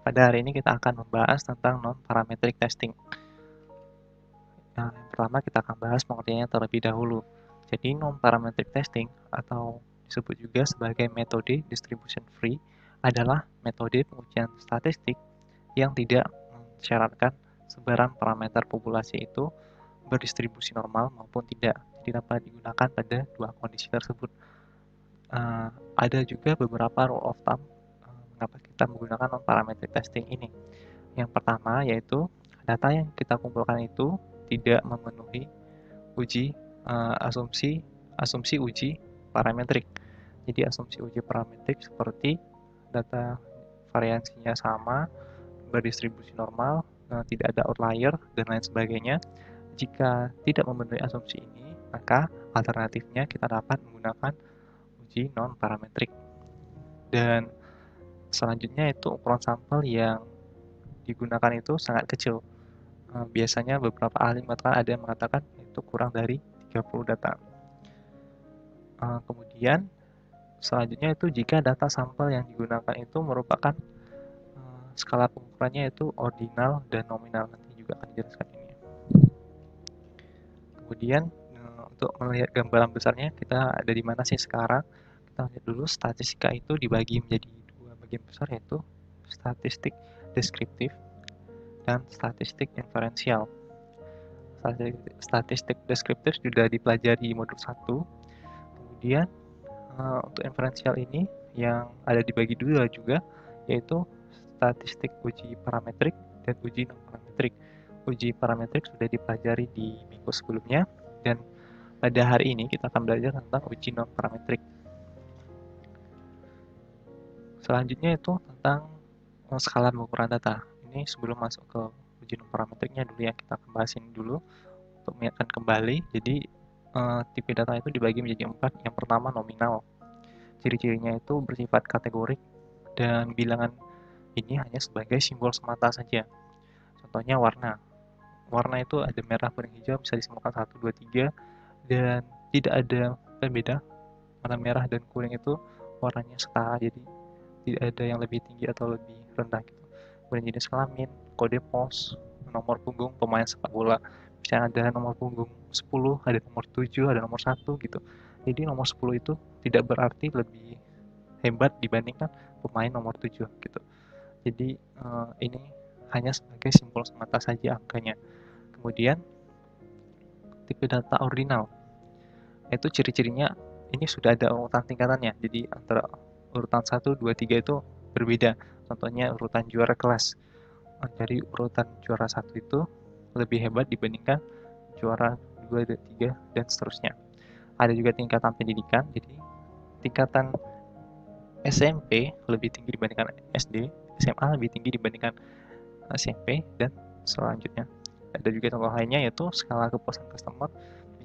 Pada hari ini kita akan membahas tentang non-parametric testing. Nah, yang pertama kita akan bahas pengertiannya terlebih dahulu. Jadi non-parametric testing atau disebut juga sebagai metode distribution free adalah metode pengujian statistik yang tidak mensyaratkan sebaran parameter populasi itu berdistribusi normal maupun tidak. Jadi dapat digunakan pada dua kondisi tersebut. Ada juga beberapa rule of thumb mengapa kita menggunakan non-parametric testing ini. Yang pertama yaitu data yang kita kumpulkan itu tidak memenuhi uji asumsi uji parametrik. Jadi asumsi uji parametrik seperti data variansinya sama, berdistribusi normal, tidak ada outlier dan lain sebagainya. Jika tidak memenuhi asumsi ini, maka alternatifnya kita dapat menggunakan uji non parametrik. Dan selanjutnya itu ukuran sampel yang digunakan itu sangat kecil. Biasanya beberapa ahli mengatakan ada yang mengatakan itu kurang dari 30 data. Kemudian selanjutnya itu jika data sampel yang digunakan itu merupakan skala pengukurannya itu ordinal dan nominal. Nanti juga akan dijelaskan ini. Kemudian untuk melihat gambaran besarnya kita ada di mana sih sekarang. Kita lihat dulu statistika itu dibagi menjadi dua bagian besar yaitu statistik deskriptif dan statistik inferensial. Statistik deskriptif sudah dipelajari di modul 1. Kemudian untuk inferensial ini yang ada dibagi dua juga yaitu statistik uji parametrik dan uji non parametrik. Uji parametrik sudah dipelajari di minggu sebelumnya dan pada hari ini kita akan belajar tentang uji non parametrik. Selanjutnya itu tentang skala pengukuran data. Ini sebelum masuk ke uji non parametriknya dulu ya, kita akan bahas ini dulu untuk mengingatkan kembali. Jadi tipe data itu dibagi menjadi 4. Yang pertama nominal. Ciri-cirinya itu bersifat kategorik dan bilangan ini hanya sebagai simbol semata saja. Contohnya warna. Warna itu ada merah, kuning, hijau, bisa disimpulkan 1, 2, 3, dan tidak ada pembeda. Warna merah dan kuning itu warnanya setara, jadi tidak ada yang lebih tinggi atau lebih rendah gitu. Kemudian jenis kelamin, kode pos, nomor punggung pemain sepak bola. Misalnya ada nomor punggung 10, ada nomor 7, ada nomor 1 gitu. Jadi nomor 10 itu tidak berarti lebih hebat dibandingkan pemain nomor 7 gitu. Jadi ini hanya sebagai simbol semata saja angkanya. Kemudian tipe data ordinal. Itu ciri-cirinya ini sudah ada urutan tingkatannya. Jadi antara urutan 1, 2, 3 itu berbeda. Contohnya urutan juara kelas. Dari urutan juara 1 itu lebih hebat dibandingkan juara 2 dan 3 dan seterusnya. Ada juga tingkatan pendidikan. Jadi tingkatan SMP lebih tinggi dibandingkan SD, SMA lebih tinggi dibandingkan SMP dan selanjutnya. Ada juga contoh lainnya yaitu skala kepuasan customer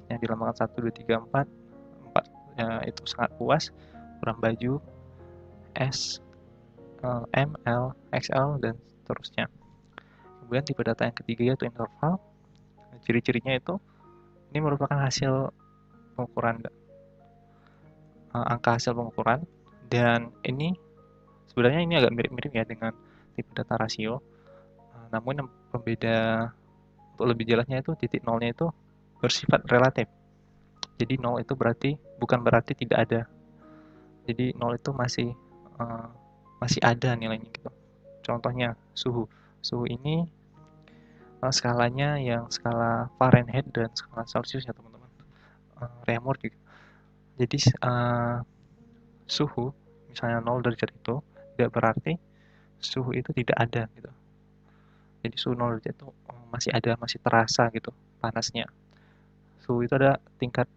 yang dilambangkan 1, 2, 3, 4. 4 itu sangat puas, kurang baju, S, M, L, XL, dan seterusnya. Kemudian tipe data yang ketiga yaitu interval. Ciri-cirinya itu ini merupakan hasil pengukuran angka hasil pengukuran dan ini sebenarnya ini agak mirip-mirip ya dengan tipe data rasio. Namun yang pembeda untuk lebih jelasnya itu titik nolnya itu bersifat relatif. Jadi nol itu bukan berarti tidak ada. Jadi nol itu masih ada nilainya gitu. Contohnya suhu. Suhu ini skalanya yang skala Fahrenheit dan skala Celsius ya teman-teman. Reaumur juga. Jadi suhu misalnya 0 derajat itu tidak berarti suhu itu tidak ada gitu. Jadi suhu 0 derajat itu masih ada, masih terasa gitu panasnya. Suhu itu ada tingkat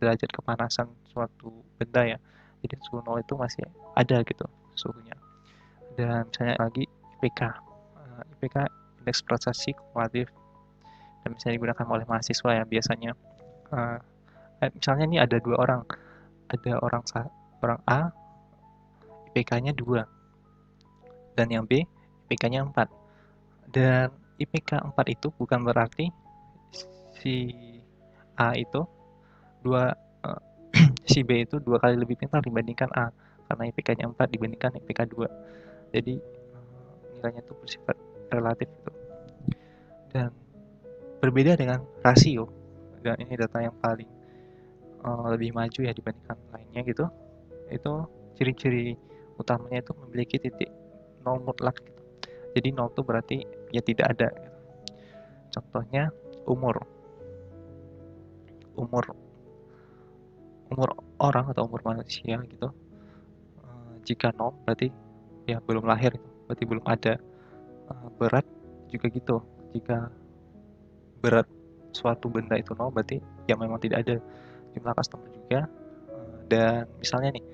derajat kepanasan suatu benda ya. Jadi suhu 0 itu masih ada gitu suhunya. Dan misalnya lagi IPK. IPK indeks prestasi kumulatif dan misalnya digunakan oleh mahasiswa ya biasanya. Misalnya ini ada dua orang, ada orang A IPK-nya 2 dan yang B IPK-nya 4. Dan IPK 4 itu bukan berarti si A itu si B itu 2 kali lebih pintar dibandingkan A karena IPK-nya 4 dibandingkan IPK 2. Jadi nilainya itu bersifat relatif gitu. Dan berbeda dengan rasio, dan ini data yang paling lebih maju ya dibandingkan lainnya gitu. Itu ciri-ciri utamanya itu memiliki titik nol mutlak gitu. Jadi nol itu berarti ya tidak ada gitu. Contohnya umur umur umur orang atau umur manusia gitu. Jika nol berarti ya belum lahir gitu, berarti belum ada. Berat juga gitu, jika berat suatu benda itu nol berarti ya memang tidak ada jumlah customer juga. Dan misalnya nih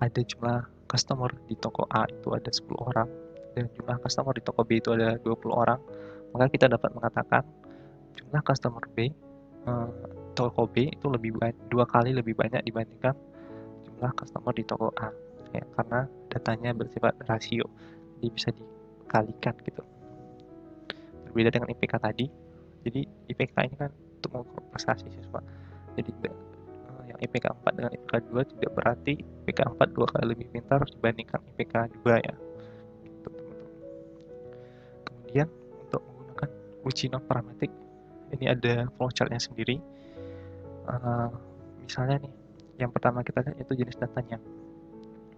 ada jumlah customer di toko A itu ada 10 orang dan jumlah customer di toko B itu ada 20 orang, maka kita dapat mengatakan jumlah customer B toko B itu dua kali lebih banyak dibandingkan jumlah customer di toko A ya, karena datanya bersifat rasio, jadi bisa dikalikan gitu. Berbeda dengan IPK tadi, jadi IPK ini kan untuk mengukur prestasi siswa, jadi yang IPK 4 dengan IPK 2 tidak berarti IPK 4 dua kali lebih pintar dibandingkan IPK 2 ya gitu, teman-teman. Kemudian untuk menggunakan uji non parametrik ini ada flowchartnya sendiri. Misalnya nih, yang pertama kita lihat itu jenis datanya.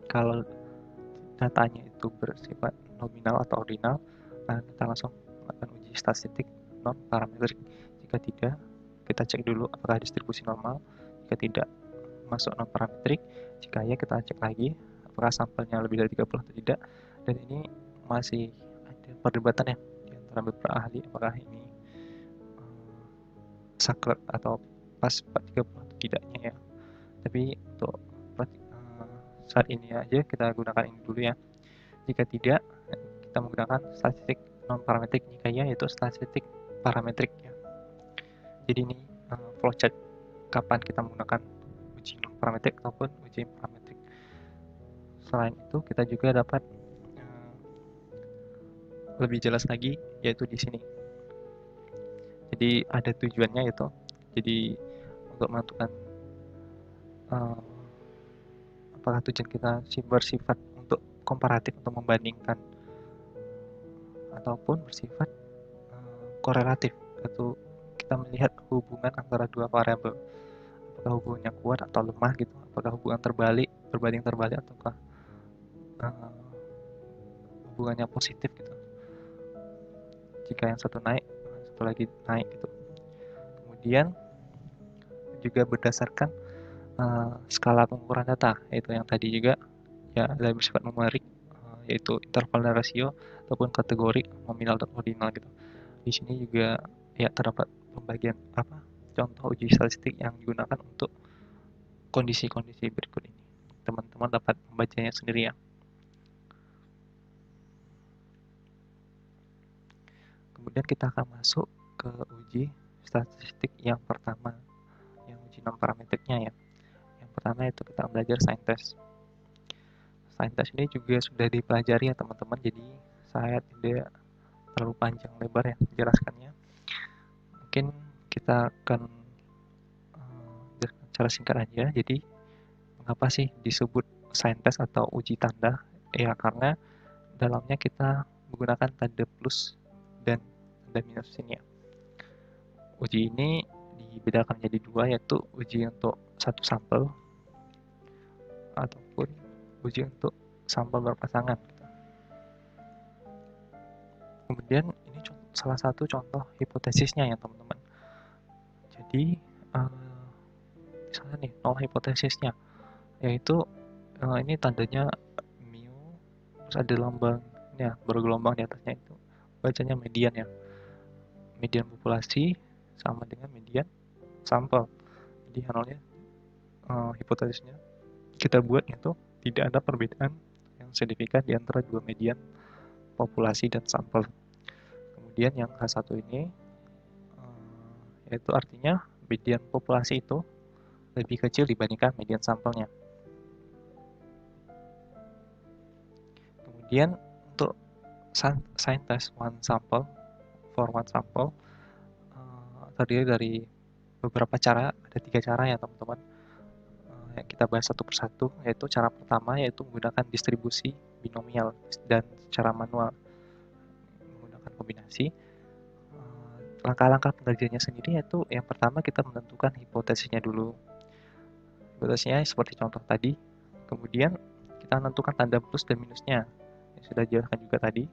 Kalau datanya itu bersifat nominal atau ordinal, nah kita langsung melakukan uji statistik non parametrik. Jika tidak, kita cek dulu apakah distribusi normal. Jika tidak, masuk non parametrik. Jika ya, kita cek lagi apakah sampelnya lebih dari 30 atau tidak. Dan ini masih ada perdebatan ya di antara beberapa ahli apakah ini saklek atau pas 30 atau tidaknya ya. Tapi untuk saat ini aja kita gunakan ini dulu ya. Jika tidak, kita menggunakan statistik non parametrik. Jika ya, yaitu statistik parametrik ya. Jadi ini flowchart kapan kita menggunakan uji non parametrik ataupun uji parametrik. Selain itu, kita juga dapat lebih jelas lagi yaitu di sini. Jadi ada tujuannya yaitu jadi untuk menentukan apakah tujuan kita bersifat untuk komparatif untuk membandingkan ataupun bersifat korelatif, yaitu kita melihat hubungan antara dua variabel, apakah hubungannya kuat atau lemah gitu, apakah hubungan berbanding terbalik ataukah hubungannya positif gitu. Jika yang satu naik, satu lagi naik gitu. Kemudian juga berdasarkan skala pengukuran data, yaitu yang tadi juga ya ada bersifat numerik, yaitu interval dan rasio ataupun kategori nominal dan ordinal gitu. Di sini juga ya terdapat pembagian contoh uji statistik yang digunakan untuk kondisi-kondisi berikut ini. Teman-teman dapat membacanya sendiri ya. Kemudian kita akan masuk ke uji statistik yang pertama, yang uji non parametriknya ya. Yang pertama itu kita belajar sign test. Sign test ini juga sudah dipelajari ya teman-teman, jadi saya tidak terlalu panjang lebar ya menjelaskannya. Mungkin kita akan secara singkat aja. Jadi mengapa sih disebut sign test atau uji tanda? Ya karena dalamnya kita menggunakan tanda plus dan tanda minus ini ya. Uji ini dibedakan menjadi dua, yaitu uji untuk satu sampel ataupun uji untuk sampel berpasangan. Kemudian ini salah satu contoh hipotesisnya ya teman-teman. Jadi misalnya nih nol hipotesisnya, yaitu ini tandanya mu, terus ada lambangnya bergelombang di atasnya, itu bacanya median ya. Median populasi sama dengan median sampel. Jadi nolnya hipotesisnya kita buat itu tidak ada perbedaan yang signifikan di antara dua median populasi dan sampel. Kemudian yang H1 ini yaitu artinya median populasi itu lebih kecil dibandingkan median sampelnya. Kemudian untuk sign test one sample for one sample terdiri dari beberapa cara, ada 3 cara ya teman-teman. Kita bahas satu persatu, yaitu cara pertama yaitu menggunakan distribusi binomial dan secara manual. kombinasi. Langkah-langkah pengerjaannya sendiri yaitu yang pertama kita menentukan hipotesisnya dulu. Hipotesisnya seperti contoh tadi. Kemudian kita menentukan tanda plus dan minusnya yang sudah dijelaskan juga tadi.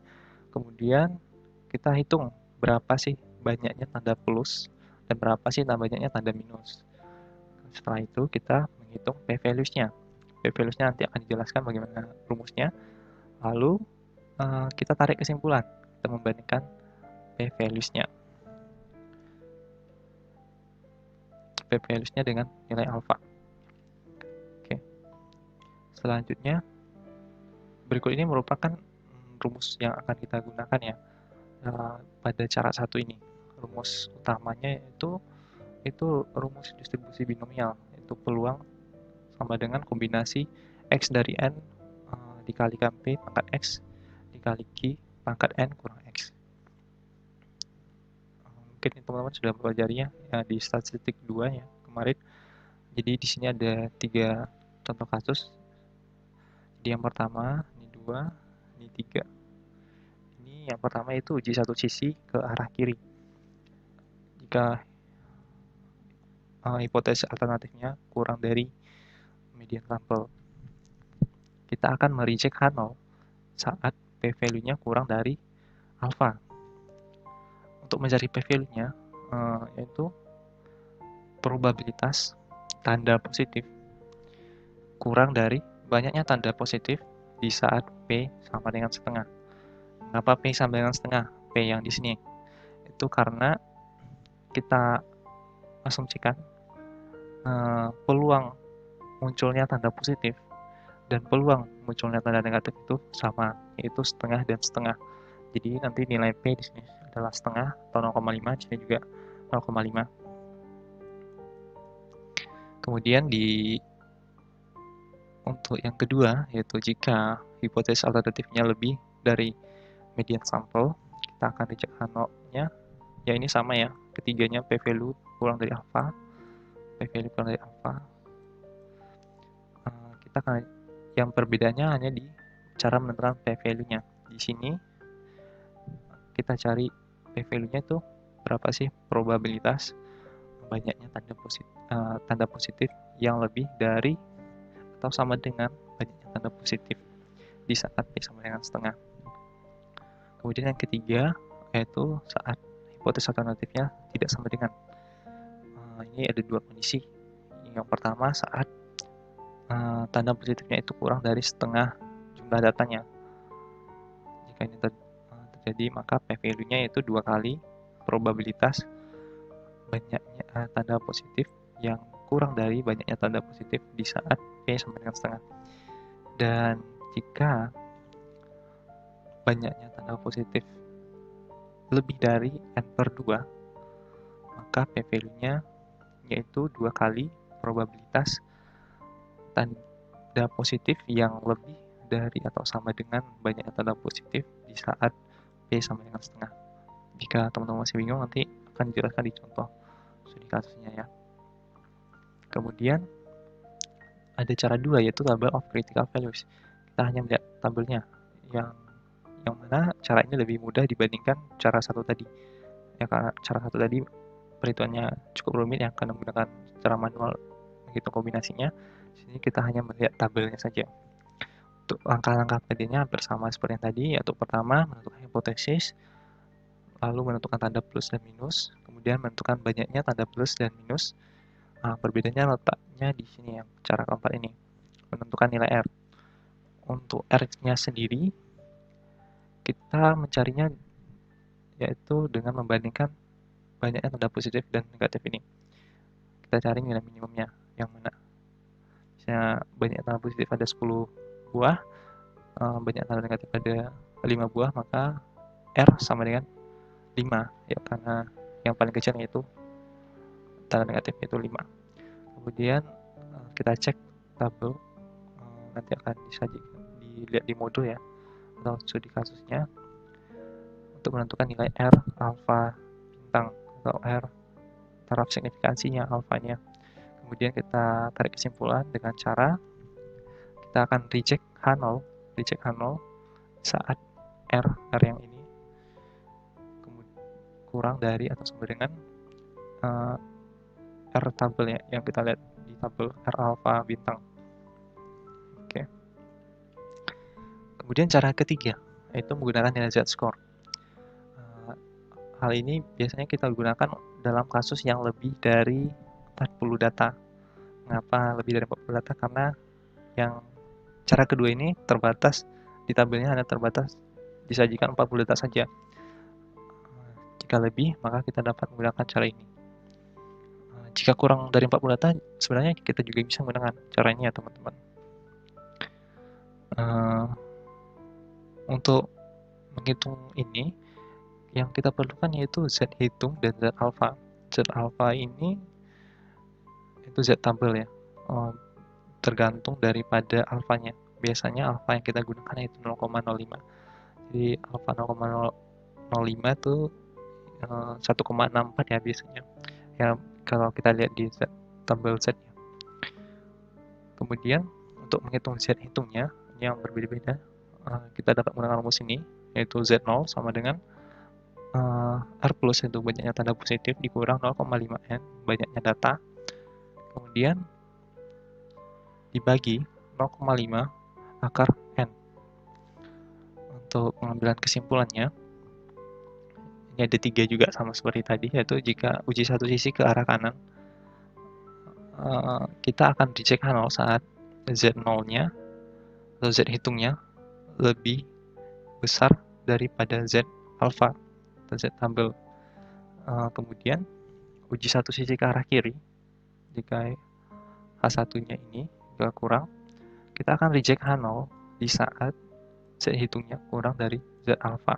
Kemudian kita hitung berapa sih banyaknya tanda plus dan berapa sih banyaknya tanda minus. Setelah itu kita menghitung p-values-nya. P-values-nya nanti akan dijelaskan bagaimana rumusnya. Lalu kita tarik kesimpulan. Kita membandingkan p-values-nya. P-values-nya dengan nilai alfa. Oke. Selanjutnya, berikut ini merupakan rumus yang akan kita gunakan ya pada cara satu ini. Rumus utamanya itu rumus distribusi binomial, yaitu peluang sama dengan kombinasi x dari n dikalikan p pangkat x dikali q pangkat n kurang x. Mungkin teman-teman sudah mempelajarinya ya, di statistik 2 ya kemarin. Jadi di sini ada 3 contoh kasus. Jadi yang pertama, ini 2, ini 3. Ini yang pertama itu uji satu sisi ke arah kiri. Jika hipotesis alternatifnya kurang dari median sampel, kita akan mereject H0 saat p-value-nya kurang dari alpha. Untuk mencari p-value-nya yaitu probabilitas tanda positif kurang dari banyaknya tanda positif di saat p sama dengan setengah. Kenapa p sama dengan setengah? P yang di sini itu karena kita asumsikan peluang munculnya tanda positif dan peluang munculnya tanda negatif itu sama, yaitu setengah dan setengah. Jadi nanti nilai P di sini adalah setengah atau 0,5, di sini juga 0,5. Kemudian untuk yang kedua, yaitu jika hipotesis alternatifnya lebih dari median sampel, kita akan reject H0-nya. Ya ini sama ya, ketiganya p-value kurang dari alpha, p-value kurang dari alpha. Kita akan yang perbedaannya hanya di cara menentukan p-value-nya. Di sini kita cari p-value-nya itu berapa sih probabilitas banyaknya tanda positif yang lebih dari atau sama dengan banyaknya tanda positif di saat P sama dengan setengah. Kemudian yang ketiga yaitu saat hipotesis alternatifnya tidak sama dengan. Ini ada dua kondisi. Yang pertama saat tanda positifnya itu kurang dari setengah jumlah datanya. Jika ini terjadi maka p-value-nya yaitu 2 kali probabilitas banyaknya tanda positif yang kurang dari banyaknya tanda positif di saat P sama dengan setengah. Dan jika banyaknya tanda positif lebih dari n per 2, maka p-value-nya yaitu 2 kali probabilitas tanda positif yang lebih dari atau sama dengan banyaknya tanda positif di saat P sama dengan setengah. Jika teman-teman masih bingung, nanti akan dijelaskan di contoh studi kasusnya ya. Kemudian ada cara dua, yaitu table of critical values. Kita hanya melihat tabelnya yang mana cara ini lebih mudah dibandingkan cara satu tadi. Ya karena cara satu tadi perhitungannya cukup rumit ya, karena menggunakan cara manual menghitung kombinasinya. Di sini kita hanya melihat tabelnya saja. Untuk langkah-langkah tadinya hampir sama seperti yang tadi, yaitu pertama menentukan hipotesis, lalu menentukan tanda plus dan minus, kemudian menentukan banyaknya tanda plus dan minus. Perbedaannya letaknya di sini yang cara keempat ini, menentukan nilai R. Untuk R-nya sendiri, kita mencarinya yaitu dengan membandingkan banyaknya tanda positif dan negatif ini. Kita cari nilai minimumnya, yang mana misalnya banyak tanda positif ada 10 buah, banyak tanda negatif ada 5 buah, maka R sama dengan 5, ya karena yang paling kecil yaitu tanda negatif itu 5. Kemudian kita cek tabel, nanti akan disajikan dilihat di modul ya, atau studi kasusnya, untuk menentukan nilai R alfa bintang atau R taraf signifikansinya alfanya. Kemudian kita tarik kesimpulan dengan cara kita akan reject H0 saat R yang ini kurang dari atau sama dengan R tabel ya, yang kita lihat di tabel R alfa bintang. Oke. Kemudian cara ketiga, yaitu menggunakan nilai Z-score. Hal ini biasanya kita gunakan dalam kasus yang lebih dari 40 data. Mengapa lebih dari 40 data? Karena yang cara kedua ini terbatas, di tabelnya hanya terbatas disajikan 40 data saja. Jika lebih, maka kita dapat menggunakan cara ini. Jika kurang dari 40 data, sebenarnya kita juga bisa menggunakan cara ini ya teman-teman. Untuk menghitung ini, yang kita perlukan yaitu Z hitung dan Z alpha. Z alpha ini itu Z tabel ya, tergantung daripada alfanya. Biasanya alfa yang kita gunakan yaitu 0,05. Jadi alfa 0,05 itu 1,64 ya biasanya. Ya kalau kita lihat di Z, tabel Z ya. Kemudian untuk menghitung Z hitungnya yang berbeda-beda, kita dapat menggunakan rumus ini, yaitu Z0 sama dengan R plus itu banyaknya tanda positif dikurang 0,5N banyaknya data, kemudian dibagi 0,5 akar N. Untuk pengambilan kesimpulannya, ini ada 3 juga sama seperti tadi, yaitu jika uji satu sisi ke arah kanan, kita akan dicek H0 saat Z0-nya atau Z hitungnya lebih besar daripada Z alpha atau Z tabel. Kemudian uji satu sisi ke arah kiri, jika H1-nya ini juga kurang, kita akan reject H0 di saat Z hitungnya kurang dari Z alpha.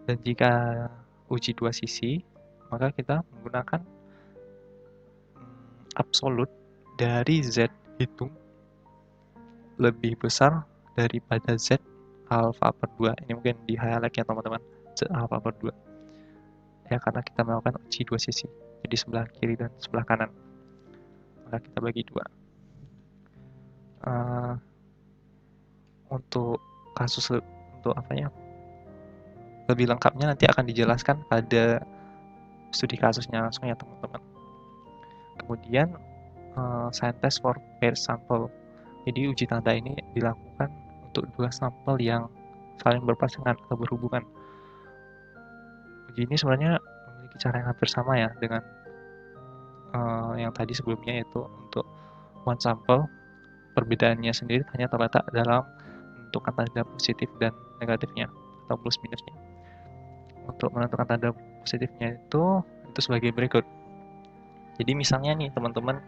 Dan jika uji dua sisi, maka kita menggunakan absolut dari Z hitung lebih besar daripada Z alpha per 2. Ini mungkin di highlight ya teman-teman, Z alpha per 2. Ya karena kita melakukan uji dua sisi, jadi sebelah kiri dan sebelah kanan. Maka kita bagi 2. Untuk kasus untuk lebih lengkapnya nanti akan dijelaskan pada studi kasusnya langsung ya teman-teman. Kemudian sign test for pair sample. Jadi uji tanda ini dilakukan untuk 2 sampel yang saling berpasangan atau berhubungan. Uji ini sebenarnya memiliki cara yang hampir sama ya dengan yang tadi sebelumnya, yaitu untuk one sample. Perbedaannya sendiri hanya terletak dalam menentukan tanda positif dan negatifnya atau plus minusnya. Untuk menentukan tanda positifnya itu sebagai berikut. Jadi misalnya nih teman-teman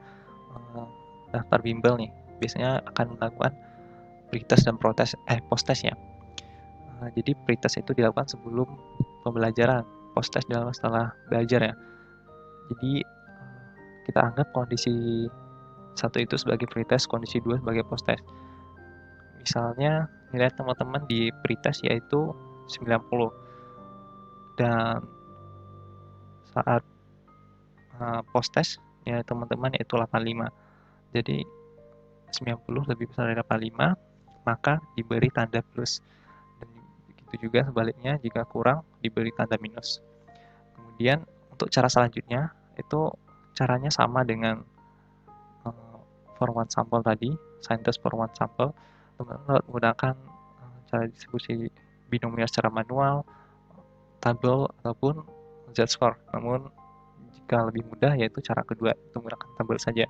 daftar bimbel nih, biasanya akan melakukan pretest dan post-test ya. Jadi pretest itu dilakukan sebelum pembelajaran, post-test dilakukan setelah belajar ya. Jadi kita anggap kondisi 1 itu sebagai pretest, kondisi 2 sebagai post-test. Misalnya nilai teman-teman di pretest yaitu 90 dan saat post-test nilai teman-teman yaitu 85. Jadi 90 lebih besar dari 85, maka diberi tanda plus. Dan begitu juga sebaliknya, jika kurang diberi tanda minus. Kemudian untuk cara selanjutnya itu caranya sama dengan for one sample tadi, sign test for one sample, teman-teman menggunakan cara distribusi binomial secara manual, tabel ataupun Z-score. Namun jika lebih mudah yaitu cara kedua, itu menggunakan tabel saja.